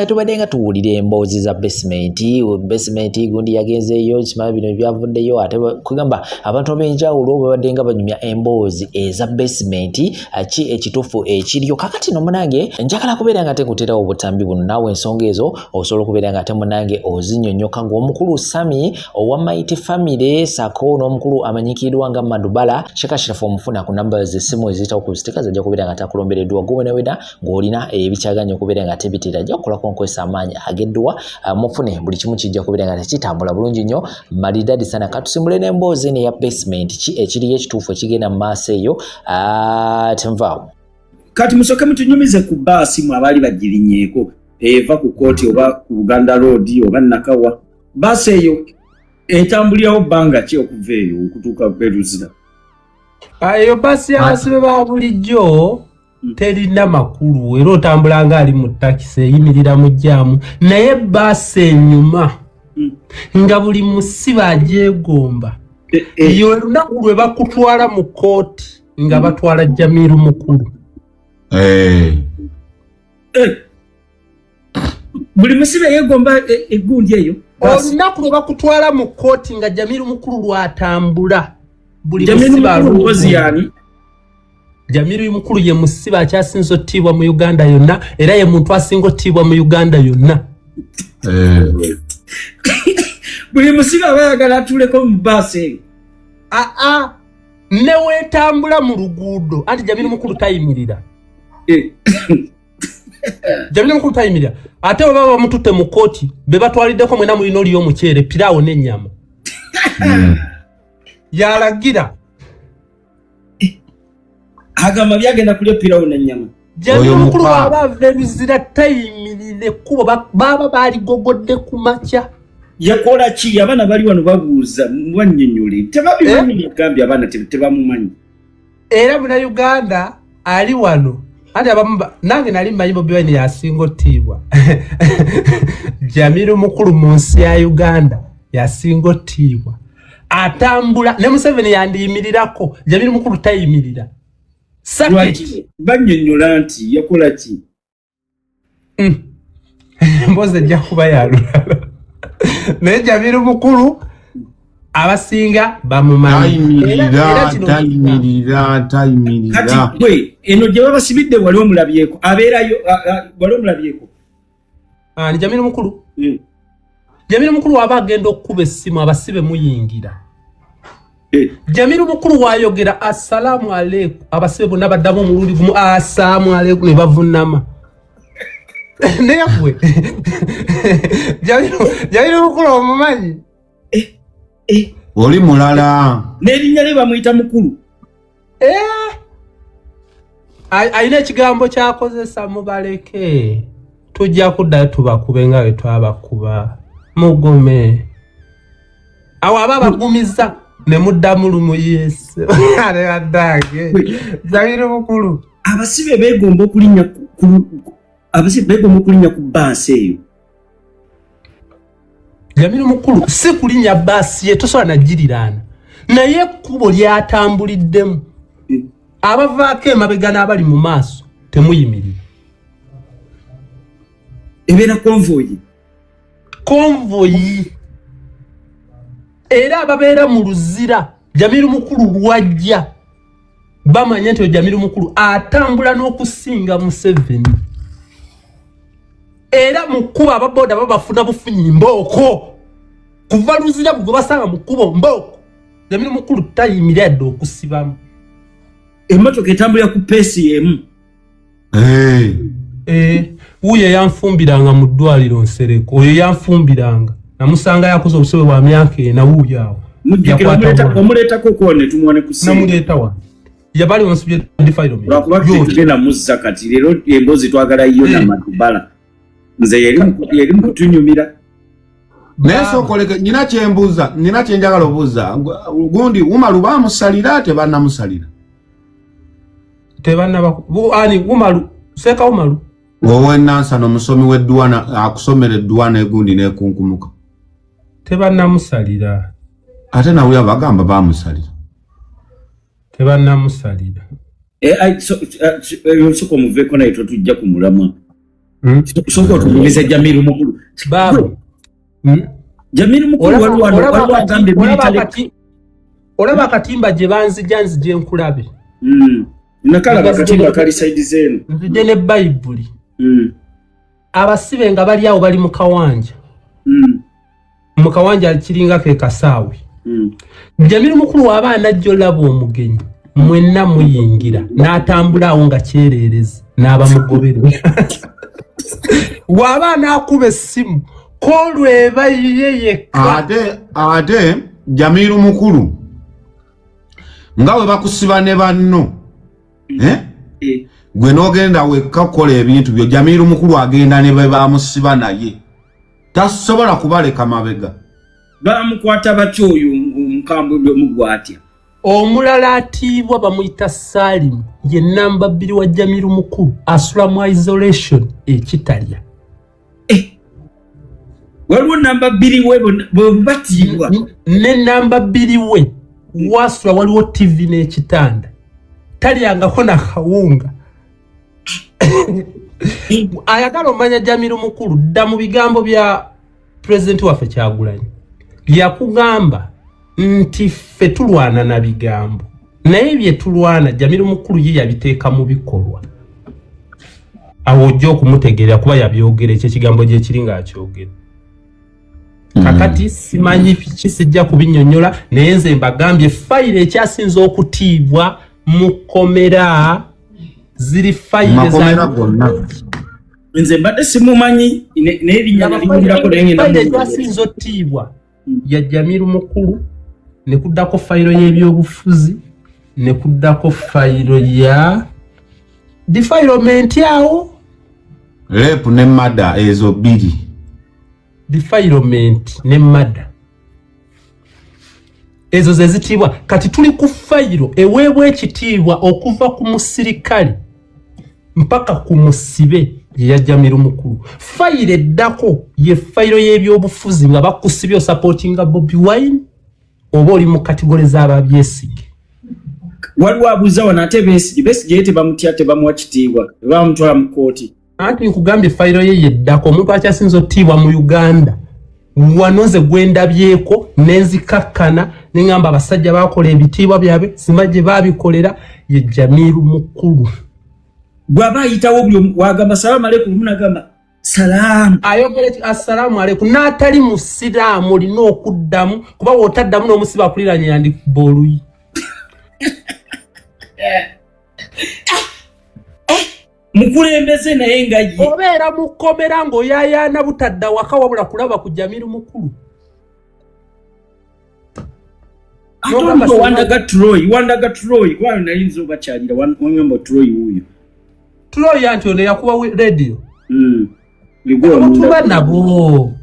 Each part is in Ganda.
ensonga tubadenga tuwulire emboozi za basement gundi yagenzeeyo kimala bino byavuddeyo ate kugamba abantu ab'enjawulo babadenga banyumya emboozi eza basement ki ekituufu ekiriyo kakati no munange njagala kubeera nga tekuterawo obutambi buno naawe ensonga ezo osobola okubeera nga ate munange ozinyonyoka ng'omukulu Sami owa Mighty Family sako n'omukulu amanyikiddwa nga Madubala shekashirafu omufuna ku namba z'essimu eziyitawo ku stika zajja kubeera nga takulombereddwa gwe wena ng'olina ebikyaganya okubeera nga tebitira ajja kukolako nkozesa amaanyi ageddwa mufune buli kimu kijja kubeera nga tekitambula bulungi nnyo maridadi sana katusimbule n'emboozi ne ya basement ki ekiriyo ekituufu ekigenda mu maaso eyo tenvaawo kati musoke mutunyumize ku baasi mu abaali bagirinyeeko eva ku kooti oba ku Buganda Road oba Nakawa baasi eyo etambulirawo bbanga ki okuva eyo okutuuka Peruzira eyo baasi y'abasibe ba bulijjo terina makulu era otambula nga ali mu takisi eyimirira mu jjaamu naye baasi enyuma nga buli musibe agyegomba eyo olunaku lwe bakutwala mu kooti nga batwala Jamiru mukulu buli musibe yegomba egundi eyo olunaku lwe bakutwala mu kooti nga Jamiru mukulu lwatambula buli musibe Jamiru mukulu ye musibe akyasinza ottibwa mu Uganda yonna era ye muntu asinga ottibwa mu Uganda yonna buli musibe abayagala atuleko mu baasi eyo ne weetambula mu luguudo anti Jamiru mukulu tayimirira Jamiru mukulu tayimirira ate bwe baba bamututte mu kooti be batwaliddeko mwena mulina oliyo omuceere piraawo n'ennyama yalagira agamba byagenda kulya piraawo n'ennyama Jamiru mukulu abava ebizira tayimirira ekkubo baba baaligogodde ku makya yakola ki abaana bali wano babuuza mwannyonnyole tebabimanyi gambye abaana tebamumanyi era Munnayuganda ali wano anti abamu nange nali mmanyi Bobi Wine yasinga ottibwa Jamiru mukulu mu nsi ya Uganda yasinga ottibwa atambula ne Museveni yandiyimirirako Jamiru mukulu tayimirira bannyonnyola nti yakola ki mboze ejja kuba yalulala naye Jamiru mukulu abasinga bamumanyi tayimirira kati gwe eno gye babasibidde wali omulabyeko abeerayo wali omulabyeko ni Jamiru mukulu Jamiru mukulu waba agenda okukuba essimu abasibe muyingira Jamiru mukulu wayogera assalamu alaikum abasibe bonna baddamu omulundi gumu assalamu alaikum ne bavunama naye gwe Jamiru mukulu omumanyi oli mulala n'erinnya lye bamuyita mukulu ayina ekigambo kyakozesa mubaleke tujja kuddayo tubakube nga bwe twabakuba mugome awo aba bagumiza ne muddamu lumu yesu adeadage Jamiru mukulu abasibe beegomba okulinnya ku baasi eyo Jamiru mukulu si kulinnya baasi ye tosobola nagiriraana naye ekkubo lyatambuliddemu abavaako emabega n'abali mu maaso temuyimirira ebeera konvoyi era ababeera mu luzira Jamiru mukulu lwajja bamanya nti Jamiru mukulu atambula n'okusinga Museveni era mukuba ababoda babafuna bufunyi mbooko kuva luzira bwe basanga mukubo mbooko Jamiru mukulu tayimirira dde okusibamu emmotoka etambulira ku peesi emu wuyo yanfumbiranga mu ddwaliro Nsereko oyo yanfumbiranga namusanga yakoze obusobe bwa myaka ena wuyo awo omuleetako kwone tumuwane ku simu namuleeta wano yabali onsubye difairo lwakuba tugenda muzza kati leero emboozi twagala yo na Madubala nze yeri mukutunyumira nesokoleke nyina kyembuuza nyina kyenjagala obuuza gundi Umaru bamusalira tebannamusalira ani Umaru Seka Umaru wowe Nansana omusomi w'edduwana akusomera edduwana egundi n'ekunkumuka tebannamusalira ate nawe abagamba bamusalira tebannamusalira soko muveeko naye tujja ku mulamwa Soko tumulize Jamiru Mukulu. Babu. Jamiru Mukulu waliwo agambe military. Olaba akatimba gye banzijanzi gye nkulabe. Nakala akatimba kali side zenu. Nzije ne Bible. Abasibe nga bali awo bali mu kawanja. Mu kawanja kiringa ke kasaawe. Jamiru Mukulu abaana ajjo labo omugenyi. Mwenna muyingira n'atambula awo nga kyererezi n'abamugoberera. Wabaana akube essimu kolweba yeyeka. Ate Jamiru Mukulu ngawe bakusiba ne banno gwe n'ogenda wekka kukola ebintu byo. Jamiru Mukulu agenda ne bamusiba naye tasobola kubaleka mabega. Bamukwata batyo oyo omukambwe mugwatya. Omulala atiibwa bamuyita Salim ye namba 2 wa Jamiru Mukulu asula mu isolation ekitalya. Waliwo namba 2 we batiibwa ne namba 2 we wasula waliwo TV n'ekitanda talyangako na kawunga. Ayagala omanya Jamiru Mukulu dda mu bigambo bya President waffe Kyagulanyi yakugamba nti ffe tulwana na bigambo naye bye tulwana Jamiru Mukulu ye yabiteeka mu bikolwa. Awo ojja okumutegeera kuba yabyogera ekyo ekigambo gye kiri ng'akyogera. Kakati simanyi kisijja kubinnyonnyola naye nze mbagambye fayiro ekyasinza okutiibwa mu komera ziri fayiro nze mbadde simumanyi n'erinnya naliwulirako naye ngenda fayiro ekyasinza ottiibwa ya Jamiru Mukulu ne kuddako fayiro y'ebyobufuzi ne kuddako fayiro ya defilement awo rape ne murder ezo bbiri. Defilement ne murder ezo ze zitiibwa. Kati tuli ku fayiro eweebwa ekitiibwa okuva ku musirikale mpaka ku musibe ya Jamiru Mukulu. Fayiro eddako ye fayiro y'ebyobufuzi nga bakusibye supportinga Bobi Wine oba oli mu kategori z'ababyesige. Waliwo abuuza wano ate Besigye ye tebamutya tebamuwa kitiibwa bamutwala mu kooti. Anti nkugambye fayiro ye yeddako omuntu akyasinza ottiibwa mu Uganda wano nze gwendabyeko nenzikakkana neŋŋamba abasajja bakola ebitiibwa byabwe sima gye babikolera ye Jamiru Mukulu. Bw'aba ayitawo buli wagamba salaamu aleikum munagamba salaamu ayogera assalamu aleikum n'atali musiraamu olina okuddamu kuba w'otaddamu n'omusiba akuliranye yandikuba oluyi. Mukulembeze naye nga ye obeera mukomera ng'oyaayaana butadda waka wabula kulaba ku Jamiru Mukulu. wandaga Troy kwayo nayinza obakyalira wangamba Troy wuyo Troy anti ono yakuba radio. Tuba nabo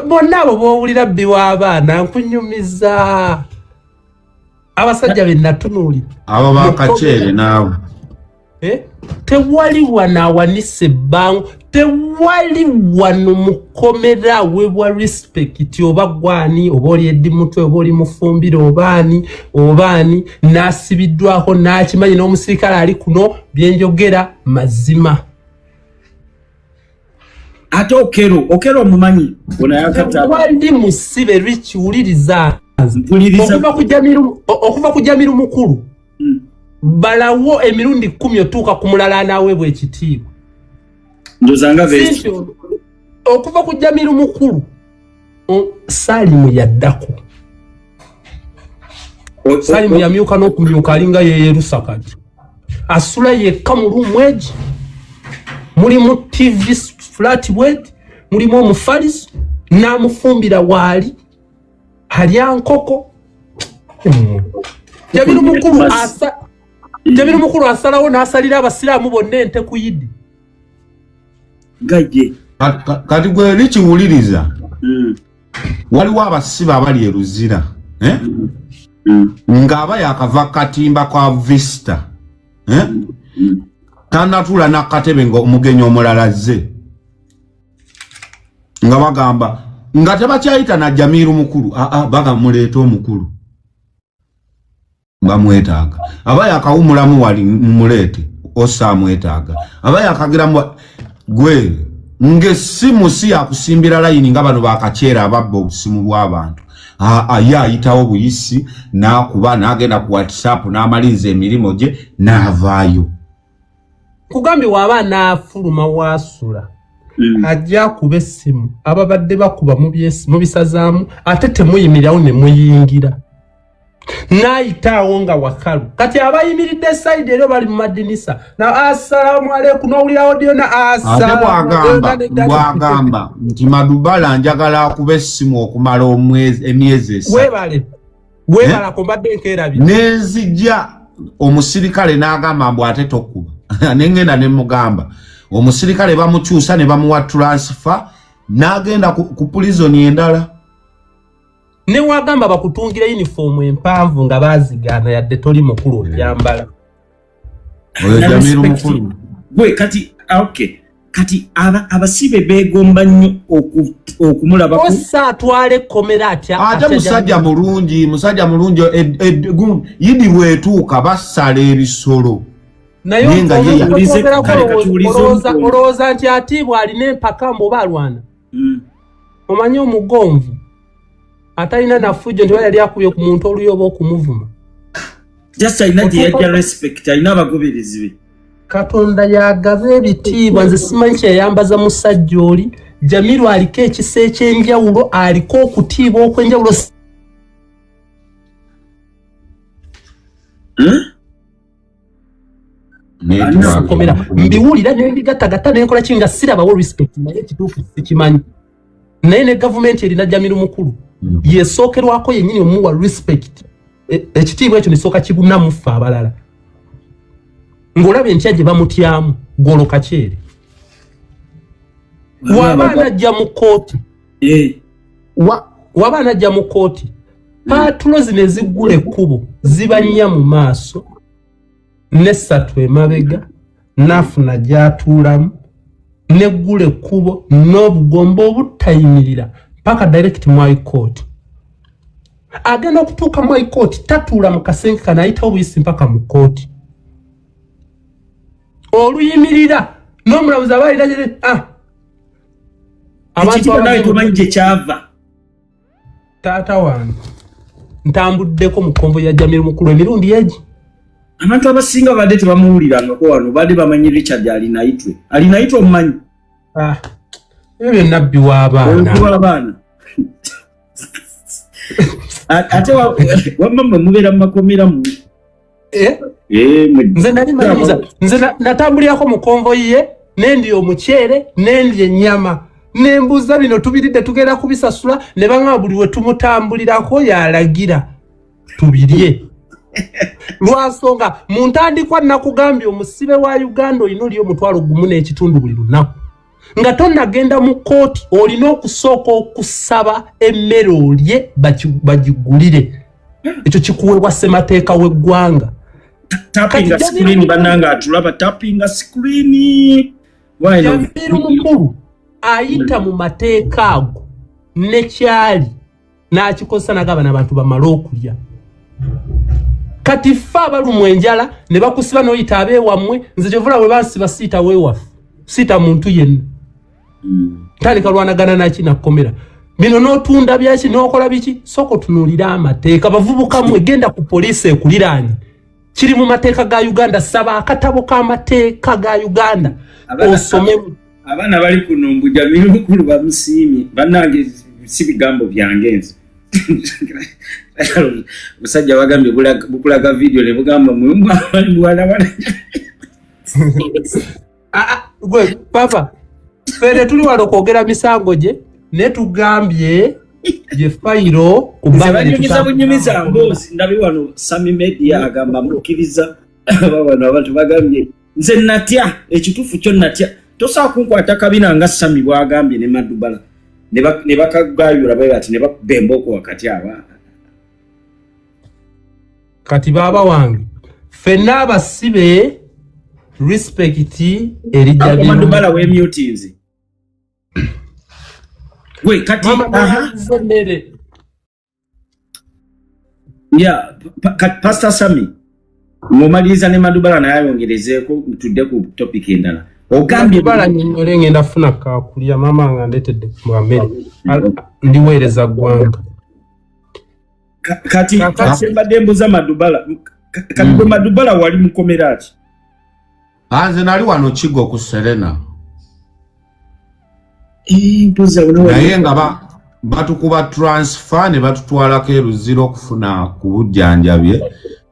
bonna abo b'owulira bbi w'abaana nkunyumiza abasajja be natunuulira abo bakaceere naawe. Tewali wana awanise ebbanga tewali wano mukomera weebwa respect oba gwani oba oli eddi mutwe oba oli mufumbire obaani n'asibiddwako n'akimanyi n'omusirikale ali kuno byenjogera mazima. Ate okero omumanyi wali musibe likiwuliriza okuva ku Jamiru Mukulu balawo emirundi 10 otuuka ku mulala n'aweebwa ekitiibwa. Ndozanga vesi okuva ku Jamiru Mukulu Salimu yaddako. Salimu yamyuka n'okumyuka alinga yeyerusa kati asula yekka mu luumu egi mulimu TV flat bwet mulimu omufaliso n'amufumbira waali alya nkoko. Jamiru Mukulu asalawo n'asalira abasiraamu bonna ente ku Yidi. Gaje kati gwe likiwuliriza waliwo abasiba abali eruzira ng'aba yakava katimba kwa Vista tanatula n'akatebe ng'omugenyi omulala azze nga bagamba nga tebakyayita na Jamiru Mukulu bagamuleeta omukulu bamwetaaga aba yakawumulamu wali mumuleete osa amwetaaga aba yakagiramu gwe ngesimu si yakusimbira layini nga bano bakachera ababba obusimu bw'abantu ye ayitawo buyisi nakuba nagenda ku WhatsApp n'amaliriza emirimu gye n'avaayo. Kugambye waba naafuluma wasula ajja kuba essimu ababadde bakuba mu bisazaamu ate temuyimirirawo ne muyingira n'ayitaawo nga wakalu kati abayimiridde sayidi eryo bali mu madinisa na assalamu alaikum n'owulira audio na ate bwagamba nti Madubala njagala akuba essimu okumala emyezi esatu weebala kombadde nkeerabi nenzijja omusirikale n'agamba mbu ate tokuba nengenda ne mugamba omusirikale bamukyusa ne bamuwa transfer n'agenda ku prison endala. Ne wagamba bakutungire uniform empanvu nga bazigana yadde toli mukulu olyambala. Jamiru mukulu. Gwe kati okay. Kati abasibe begomba nnyo okumulabako. Osa atwale komera atya. Ate musajja mulungi yidi bwetuuka basala ebisolo. Naye olowooza nti atiibwa alina empaka mbu oba alwana. Omanyi omugonvu atalina nafujjo nti yali akubye ku muntu oluyoba okumuvuma. Just alina gye yajja respect alina abagoberezi be. Katonda yagaba ebitiibwa nze simanyi kyeyambaza musajja oli. Jamiru aliko ekisa ekyenjawulo aliko okutiibwa okwenjawulo. Mbiwulira n'ebigatagata n'enkola kinga sirabawo respect naye ekituufu sikimanyi. Naye ne gavumenti erina Jamiru mukulu yesookerwako yennyini omuwa respect. Ekitiibwa ekyo nisooka kibunamufe abalala. Ng'olabye entya gye bamutyamu Golo Kakyere. Waba anajja mu kooti. Waba anajja mu kooti. Patulo zino eziggula ekkubo ziba nnya mu maaso. N'essatu emabega n'afuna gy'atuulamu n'eggula ekkubo n'obugombo obutayimirira paka direct mu high court. Agenda okutuuka mu high court tatuula mu kasenge kano ayitawo buyisi mpaka mu kooti. Oluyimirira n'omulamuzi abalira gye abantu nawe tumanyi gye kyava. Taata wange ntambuddeko mu konvo ya Jamiru mukulu emirundi egi. Abantu abasinga badde tebamuwulirangako wano badde bamanyi Richard alinaitwe omumanyi. Ebyo nabbi w'abaana. Ate wamma mubeera mu makomera mu. Nze nali manyiza nze natambulirako mu konvoyi ye nendi omuceere nendi ennyama nembuza bino tubiridde tugenda kubisasula ne banga buli we tumutambulirako yalagira tubirye. Lwasonga mu ntandikwa nakugambye omusibe wa Uganda olina oliyo omutwalo gumu n'ekitundu buli lunaku nga tonnagenda mu kooti olina okusooka okusaba emmere olye bagigulire. Ekyo kikuweebwa ssemateeka w'eggwanga. Tapping screen bananga atulaba tapping screen. Jamiru mukulu ayita mu mateeka ago ne kyali n'akikosa nagaba n'abantu bamala okulya. Kati ffe abalumwa enjala ne bakusiba n'oyita abeewammwe nze kyovula bwe bansiba siita weewaffe siita muntu yenna. Tandika lwanagana naki nakkomera. Bino n'otunda byaki n'okola biki soko tunuulira amateeka bavubuka mwe genda ku poliisi ekuliraanye. Kiri mu mateeka ga Uganda saba akatabo k'amateeka ga Uganda osomemu. Abaana bali kuno mbu Jamiru mukulu bamusiimye bannange si bigambo byange nze. Musajja bagambye bukulaga video ne bugamba mulimu abali bwala. Gwe papa fere tuli wano kwogera misango gye ne tugambye je fayiro kubanga bunyumiza mbozi ndabi wano Sami Media agamba mukiriza babano abantu bagambye nze natya ekitufu kyo natya tosa kunkwata kabina nga Sami bwagambye ne Madubala ne bakagayura baye ati ne bakubemboko wakati aba kati baba wange fenna abasibe respect eri Jamiru Madubala we mutings. We kati Pastor Sami mumaliriza ne Madubala naye ayongerezeeko tutudde ku topic endala ogambye bala nnyonnyola ngenda funa kakulya maama nga ndetedde mu Amerika ndiweereza ggwanga kati sembadde mbuza Madubala kati gwe Madubala wali mukomera ki nze nali wano Kigo ku Serena naye nga batukuba transfer ne batutwalako eruziro okufuna ku bujjanjabye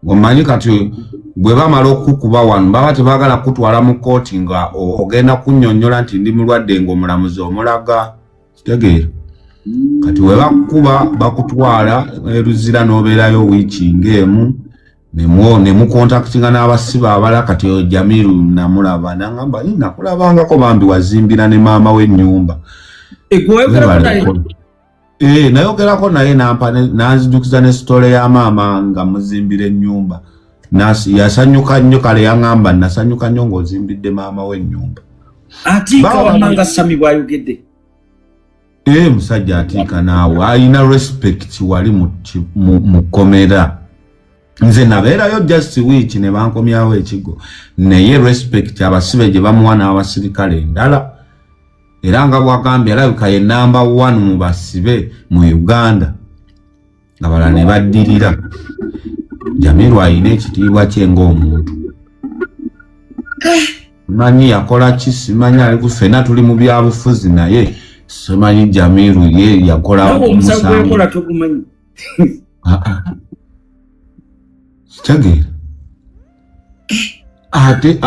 omanyi kati bwe bamala okukuba wano baba tebaagala kutwala mu kooti nga ogenda kunnyonnyola nti ndi mulwadde ng'omulamuzi omulaga kitegeera kati we bakuba bakutwala eruzira n'obeerayo wiiki ng'emu ne mukontaktinga n'abasiba abala kati Jamiru namulaba nangamba nakulabangako bambi wazimbira ne maama w'ennyumba nayogerako naye nanzijukiza ne sitole ya maama nga muzimbira ennyumba yasanyuka nnyo kale yaŋŋamba nasanyuka nnyo ng'ozimbidde maama w'ennyumba atiika wamanga Sami bw'ayogedde musajja atiika naawe alina respect wali mu komera nze nabeerayo just week ne bankomyawo Ekigo naye respect abasibe gye bamuwa n'abasirikale endala era nga bwagambye alabika ye number 1 mu basibe mu Uganda abalala ne baddirira Jamiru alina ekitiibwa kye ng'omuntu manyi yakola ki simanyi ali kufena tuli mu byabufuzi naye simanyi Jamiru ye yakola omusango kitegeera ate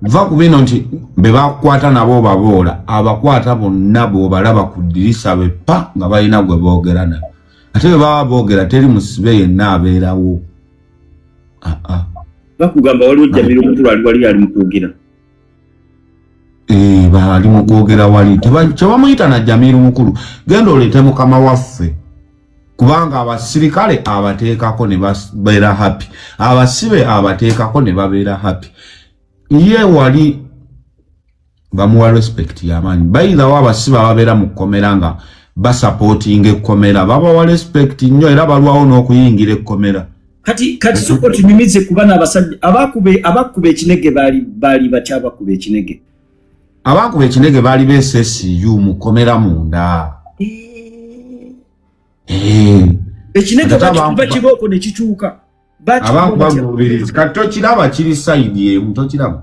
va ku bino nti be bakwata nabo baboola abakwata bonna bw'obalaba ku ddirisa be pa nga balina gwe boogera nabo ate bwe baba boogera teri musibe yenna abeerawo bakugamba waliwo Jamiru omukulu ali mu kwogera bali mu kwogera wali kyebamuyita na Jamiru mukulu genda oleete mukama waffe kubanga abasirikale abateekako ne babeera happy abasibe abateekako ne babeera happy ye wali bamuwa respect y'amaanyi bayirawo abasibe ababeera mu kkomera nga basupportinga ekkomera babawa respect nnyo era balwawo n'okuyingira ekkomera kati soko tunyumize kuba n'abasajja abakuba ekinege baali batya abakuba ekinege baali beSSU mu kkomera munda ekinege bakuba kibooko ne kikyuka abakuba mubirizi kati tokiraba kiri sayidi emu tokiraba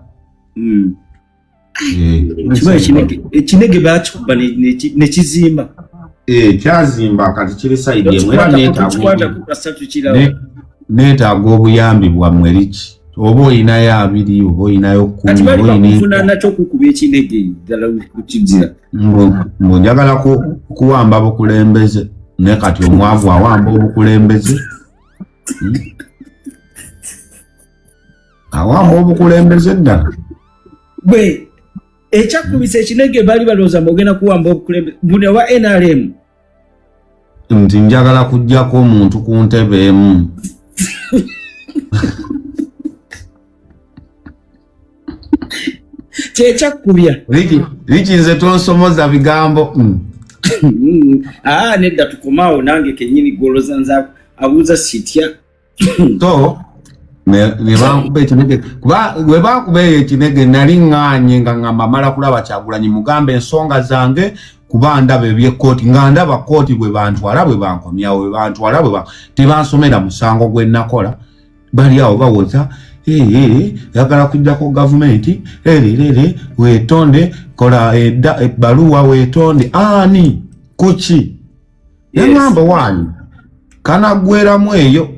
ekinege bakikuba ne kizimba kyazimba kati kiri sayidi emu era neetaaga obuyambi bwammwe liki oba olinayo 2 oba olinayo 10 nakyo okukuba ekinege ddala kukizira mbu njagala kuwamba bukulembeze naye kati omwavu awamba obukulembeze awamba obukulembeze ddala bwe ekyakubisa ekinege baali balowooza mbogenda kuwamba obukulembeze buni owa NRM nti njagala kujjako omuntu ku ntebe emu kyekyakubya liki nze tonsomoza bigambo nedda tukomaawo nange kenyini goloza nza abuuza sitya so ne bankuba ekinege kuba bwe bakuba eyo ekinege nali ŋŋaanye nga ŋŋamba mala kulaba Kyagulanyi mugambe ensonga zange kuba ndaba ebyekooti nga ndaba kooti bwe bantwala bwe bankomyawo bwe bantwala tebansomera musango gwe nakola bali awo bawoza yagala kujjako gavumenti weetonde kola ebbaluwa weetonde ani kuki yaŋŋamba wanyu kanaggweramu eyo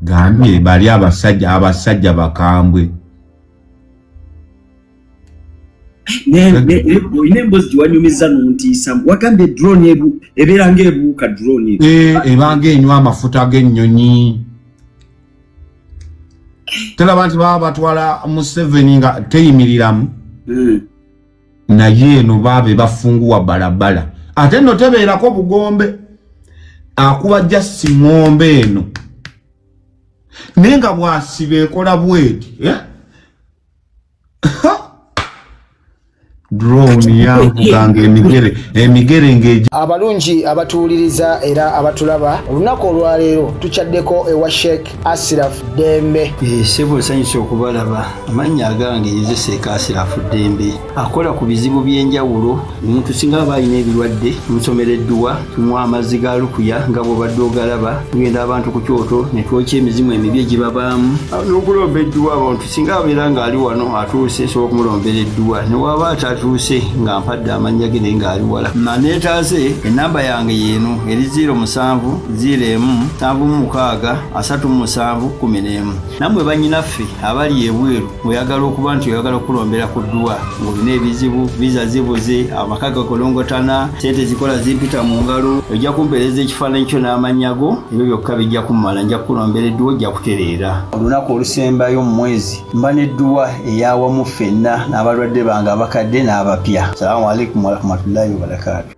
gambye bali abasajja bakambwe olina emboozi giwanyumiza n'ontiisa wagambye drone ebeera ng'ebuuka drone ebanga enywa amafuta g'ennyonyi teraba nti baba batwala Museveni nga teyimiriramu naye eno baabe bafunguwa balabala ate nno tebeerako bugombe akuba jasi ng'ombe eno naye nga bwasiba ekola bweti drone yamvuganga emigere ngeji. Abalungi abatuuliriza era abatulaba olunaku olwaleero tuchaddeko ewa Sheikh Ashraf Dembe. Sebo sanyusa okubalaba amannya agange Seeka Ashraf Dembe akola ku bizibu by'enjawulo. Omuntu singa aba alina ebirwadde musomereddwa tumwa amazzi ga lukuya nga bw'obadde ogalaba tugenda abantu ku kyoto ne twokya emizimu emibi egibabaamu n'okulomba edduwa. Abantu singa abeera ng'ali wano atuuse sobola okumulombera edduwa ne waba atatuuse nga mpadde amannya ge naye ng'ali wala. Neetaase ennamba yange yeeno eri 07 01 76 37 11. Nammwe bannyinaffe abali ebweru oyagala okuba nti oyagala okulombera ku dduwa ng'olina ebizibu viza zibuze amaka gakolongotana sente zikola zimpita mu ngalo ojja kumpeereza ekifaananyi kyo n'amannya go ebyo byokka bijja kummala nja kukulombera edduwa ojja kutereera. Olunaku olusembayo mu mwezi mba n'edduwa eyawamu ffenna n'abalwadde bange abakadde n'abapya. Salaamu alaikum warahmatullahi wabarakatuh.